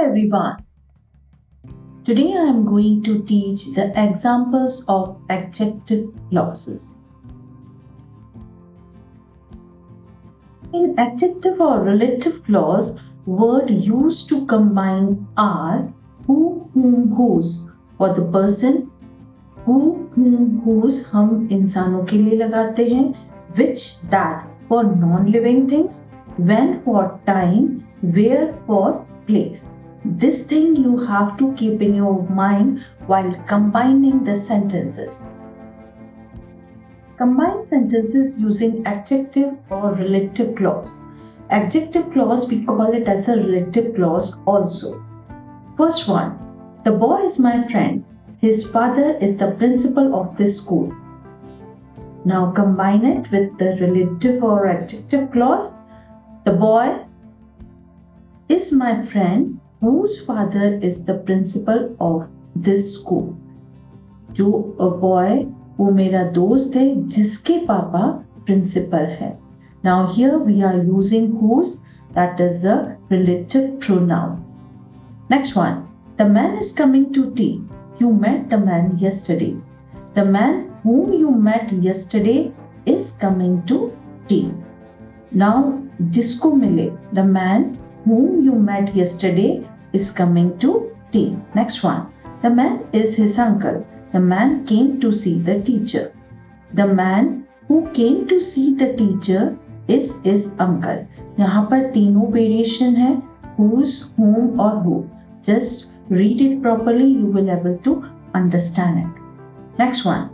everyone. Today I am going to teach the examples of adjective clauses. In adjective or relative clause, word used to combine are who, whom, whose for the person, who, whom, whose हम इंसानों के लिए लगाते हैं, which, that for non-living things, when for time, where for place. This thing you have to keep in your mind while combining the sentences. Combine sentences using adjective or relative clause. Adjective clause, we call it as a relative clause also. First one, the boy is my friend. His father is the principal of this school. Now combine it with the relative or adjective clause. The boy is my friend whose father is the principal of this school. जो a boy वो मेरा दोस्त है जिसके पापा principal है. Now here we are using whose, that is a relative pronoun. Next one, the man is coming to tea. You met the man yesterday. The man whom you met yesterday is coming to tea. Now जिसको मिले, the man whom you met yesterday is coming to tea. Next one, the man is his uncle. The man came to see the teacher. The man who came to see the teacher is his uncle. यहाँ पर तीनों variation है, whose, whom और who. Just read it properly, you will able to understand it. Next one,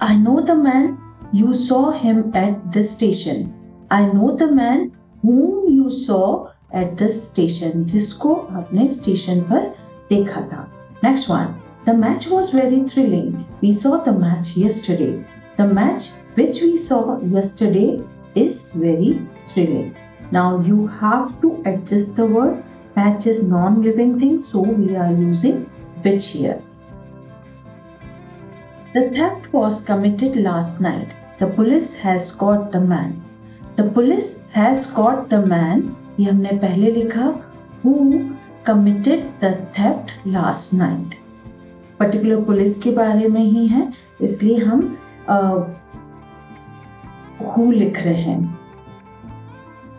I know the man, you saw him at the station. I know the man whom you saw at the station. जिसको आपने station पर देखा था. Next one, the match was very thrilling. We saw the match yesterday. The match which we saw yesterday is very thrilling. Now you have to adjust the word. Match is non-living thing, so we are using which here. The theft was committed last night. The police has caught the man. The police has caught the man. ये हमने पहले लिखा who committed the theft last night. Particular police के बारे में ही है, इसलिए हम who लिख रहे हैं.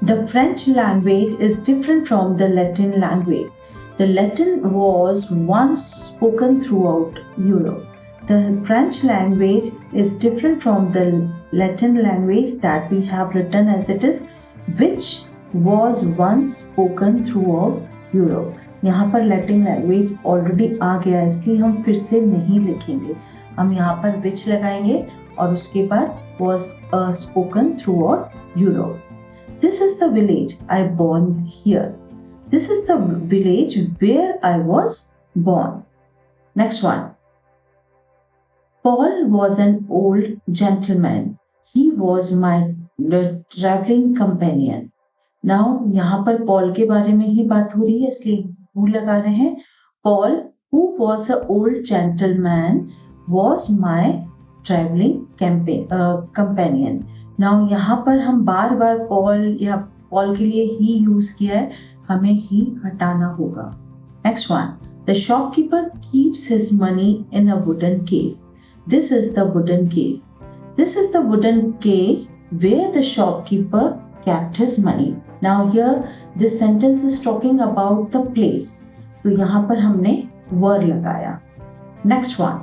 The French language is different from the Latin language. The Latin was once spoken throughout Europe. The French language is different from the Latin language that we have written as it is, which was once spoken throughout Europe. यहाँ पर Latin language already आ गया है, इसलिए हम फिर से नहीं लिखेंगे. हम यहाँ पर which लगाएंगे और उसके बाद was spoken throughout Europe. This is the village I born here. This is the village where I was born. Next one. Paul was an old gentleman. He was my traveling companion. Now यहाँ पर Paul के बारे में ही बात हो रही है, इसलिए who लगा रहे हैं. Paul, who was an old gentleman, was my traveling companion. Now यहाँ पर हम बार बार पॉल या पॉल के लिए ही यूज किया है, हमें ही हटाना होगा. Next one, the shopkeeper keeps his money in a wooden case. This is the wooden case. This is the wooden case where the shopkeeper kept his money. Now here this sentence is talking about the place. तो यहाँ पर हमने were लगाया. Next one.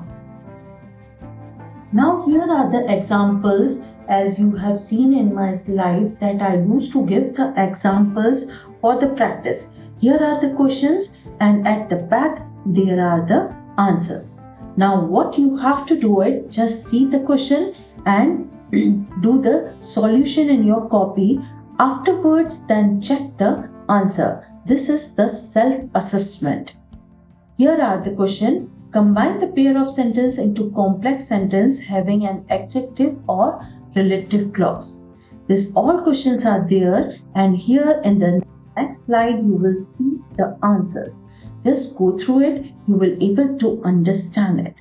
Now here are the examples as you have seen in my slides that I used to give the examples for the practice. Here are the questions and at the back there are the answers. Now what you have to do it, just see the question and do the solution in your copy. Afterwards, then check the answer. This is the self-assessment. Here are the question. Combine the pair of sentence into complex sentence having an adjective or relative clause. These all questions are there, and here in the next slide you will see the answers. Just go through it. You will able to understand it.